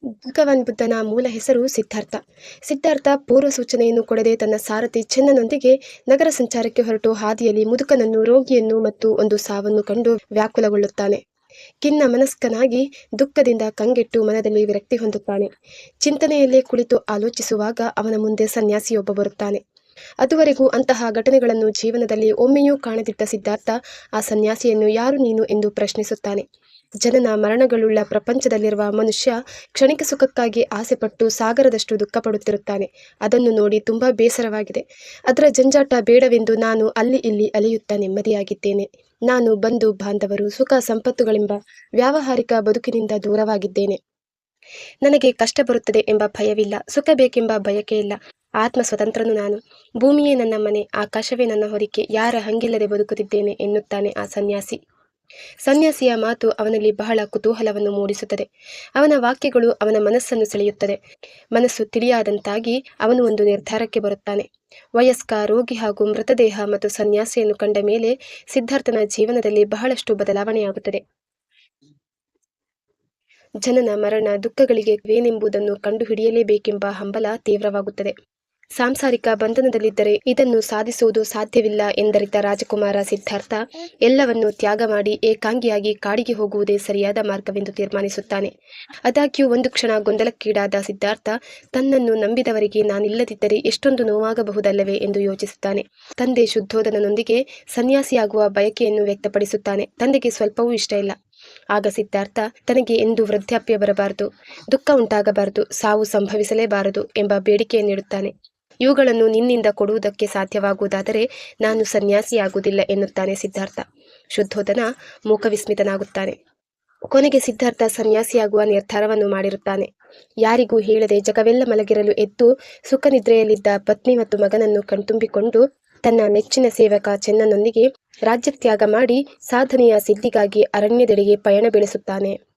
ಭಗವಾನ್ ಬುದ್ಧನ ಮೂಲ ಹೆಸರು ಸಿದ್ಧಾರ್ಥ. ಸಿದ್ಧಾರ್ಥ ಪೂರ್ವ ಸೂಚನೆಯನ್ನು ಕೊಡದೆ ತನ್ನ ಸಾರಥಿ ಚೆನ್ನನೊಂದಿಗೆ ನಗರ ಸಂಚಾರಕ್ಕೆ ಹೊರಟು ಹಾದಿಯಲ್ಲಿ ಮುದುಕನನ್ನು, ರೋಗಿಯನ್ನು ಮತ್ತು ಒಂದು ಸಾವನ್ನು ಕಂಡು ವ್ಯಾಕುಲಗೊಳ್ಳುತ್ತಾನೆ. ಖಿನ್ನ ಮನಸ್ಕನಾಗಿ ದುಃಖದಿಂದ ಕಂಗೆಟ್ಟು ಮನದಲ್ಲಿ ವಿರಕ್ತಿ ಹೊಂದುತ್ತಾನೆ. ಚಿಂತನೆಯಲ್ಲೇ ಕುಳಿತು ಆಲೋಚಿಸುವಾಗ ಅವನ ಮುಂದೆ ಸನ್ಯಾಸಿಯೊಬ್ಬ ಬರುತ್ತಾನೆ. ಅದುವರೆಗೂ ಅಂತಹ ಘಟನೆಗಳನ್ನು ಜೀವನದಲ್ಲಿ ಒಮ್ಮೆಯೂ ಕಾಣದಿದ್ದ ಸಿದ್ಧಾರ್ಥ ಆ ಸನ್ಯಾಸಿಯನ್ನು ಯಾರು ನೀನು ಎಂದು ಪ್ರಶ್ನಿಸುತ್ತಾನೆ. ಜನನ ಮರಣಗಳುಳ್ಳ ಪ್ರಪಂಚದಲ್ಲಿರುವ ಮನುಷ್ಯ ಕ್ಷಣಿಕ ಸುಖಕ್ಕಾಗಿ ಆಸೆಪಟ್ಟು ಸಾಗರದಷ್ಟು ದುಃಖಪಡುತ್ತಿರುತ್ತಾನೆ. ಅದನ್ನು ನೋಡಿ ತುಂಬ ಬೇಸರವಾಗಿದೆ. ಅದರ ಜಂಜಾಟ ಬೇಡವೆಂದು ನಾನು ಅಲ್ಲಿ ಇಲ್ಲಿ ಅಲೆಯುತ್ತಾ ನೆಮ್ಮದಿಯಾಗಿದ್ದೇನೆ. ನಾನು ಬಂಧು ಬಾಂಧವರು, ಸುಖ ಸಂಪತ್ತುಗಳೆಂಬ ವ್ಯಾವಹಾರಿಕ ಬದುಕಿನಿಂದ ದೂರವಾಗಿದ್ದೇನೆ. ನನಗೆ ಕಷ್ಟ ಬರುತ್ತದೆ ಎಂಬ ಭಯವಿಲ್ಲ, ಸುಖ ಬೇಕೆಂಬ ಬಯಕೆ ಇಲ್ಲ. ಆತ್ಮ ಸ್ವತಂತ್ರನು ನಾನು. ಭೂಮಿಯೇ ನನ್ನ ಮನೆ, ಆಕಾಶವೇ ನನ್ನ ಹೊರಿಕೆ, ಯಾರ ಹಂಗಿಲ್ಲದೆ ಬದುಕುತ್ತಿದ್ದೇನೆ ಎನ್ನುತ್ತಾನೆ ಆ ಸನ್ಯಾಸಿ. ಸನ್ಯಾಸಿಯ ಮಾತು ಅವನಲ್ಲಿ ಬಹಳ ಕುತೂಹಲವನ್ನು ಮೂಡಿಸುತ್ತದೆ. ಅವನ ವಾಕ್ಯಗಳು ಅವನ ಮನಸ್ಸನ್ನು ಸೆಳೆಯುತ್ತದೆ. ಮನಸ್ಸು ತಿಳಿಯಾದಂತಾಗಿ ಅವನು ಒಂದು ನಿರ್ಧಾರಕ್ಕೆ ಬರುತ್ತಾನೆ. ವಯಸ್ಕ, ರೋಗಿ ಹಾಗೂ ಮೃತದೇಹ ಮತ್ತು ಸನ್ಯಾಸಿಯನ್ನು ಕಂಡ ಮೇಲೆ ಸಿದ್ಧಾರ್ಥನ ಜೀವನದಲ್ಲಿ ಬಹಳಷ್ಟು ಬದಲಾವಣೆಯಾಗುತ್ತದೆ. ಜನನ ಮರಣ ದುಃಖಗಳಿಗೆ ವೇನೆಂಬುದನ್ನು ಕಂಡುಹಿಡಿಯಲೇಬೇಕೆಂಬ ಹಂಬಲ ತೀವ್ರವಾಗುತ್ತದೆ. ಸಾಂಸಾರಿಕ ಬಂಧನದಲ್ಲಿದ್ದರೆ ಇದನ್ನು ಸಾಧಿಸುವುದು ಸಾಧ್ಯವಿಲ್ಲ ಎಂದರಿತ ರಾಜಕುಮಾರ ಸಿದ್ಧಾರ್ಥ ಎಲ್ಲವನ್ನೂ ತ್ಯಾಗ ಮಾಡಿ ಏಕಾಂಗಿಯಾಗಿ ಕಾಡಿಗೆ ಹೋಗುವುದೇ ಸರಿಯಾದ ಮಾರ್ಗವೆಂದು ತೀರ್ಮಾನಿಸುತ್ತಾನೆ. ಆದಾಗ್ಯೂ ಒಂದು ಕ್ಷಣ ಗೊಂದಲಕ್ಕೀಡಾದ ಸಿದ್ಧಾರ್ಥ ತನ್ನನ್ನು ನಂಬಿದವರಿಗೆ ನಾನಿಲ್ಲದಿದ್ದರೆ ಎಷ್ಟೊಂದು ನೋವಾಗಬಹುದಲ್ಲವೇ ಎಂದು ಯೋಚಿಸುತ್ತಾನೆ. ತಂದೆ ಶುದ್ಧೋಧನನೊಂದಿಗೆ ಸನ್ಯಾಸಿಯಾಗುವ ಬಯಕೆಯನ್ನು ವ್ಯಕ್ತಪಡಿಸುತ್ತಾನೆ. ತಂದೆಗೆ ಸ್ವಲ್ಪವೂ ಇಷ್ಟ ಇಲ್ಲ. ಆಗ ಸಿದ್ಧಾರ್ಥ ತನಗೆ ಎಂದೂ ವೃದ್ಧಾಪ್ಯ ಬರಬಾರದು, ದುಃಖ ಉಂಟಾಗಬಾರದು, ಸಾವು ಸಂಭವಿಸಲೇಬಾರದು ಎಂಬ ಬೇಡಿಕೆಯನ್ನಿಡುತ್ತಾನೆ. ಇವುಗಳನ್ನು ನಿನ್ನಿಂದ ಕೊಡುವುದಕ್ಕೆ ಸಾಧ್ಯವಾಗುವುದಾದರೆ ನಾನು ಸನ್ಯಾಸಿಯಾಗುವುದಿಲ್ಲ ಎನ್ನುತ್ತಾನೆ ಸಿದ್ಧಾರ್ಥ. ಶುದ್ಧೋಧನ ಮೂಕವಿಸ್ಮಿತನಾಗುತ್ತಾನೆ. ಕೊನೆಗೆ ಸಿದ್ಧಾರ್ಥ ಸನ್ಯಾಸಿಯಾಗುವ ನಿರ್ಧಾರವನ್ನು ಮಾಡಿರುತ್ತಾನೆ. ಯಾರಿಗೂ ಹೇಳದೆ ಜಗವೆಲ್ಲ ಮಲಗಿರಲು ಎದ್ದು ಸುಖನಿದ್ರೆಯಲ್ಲಿದ್ದ ಪತ್ನಿ ಮತ್ತು ಮಗನನ್ನು ಕಣ್ತುಂಬಿಕೊಂಡು ತನ್ನ ನೆಚ್ಚಿನ ಸೇವಕ ಚೆನ್ನನೊಂದಿಗೆ ರಾಜ್ಯತ್ಯಾಗ ಮಾಡಿ ಸಾಧನೆಯ ಸಿದ್ಧಿಗಾಗಿ ಅರಣ್ಯದೆಡೆಗೆ ಪಯಣ ಬೆಳೆಸುತ್ತಾನೆ.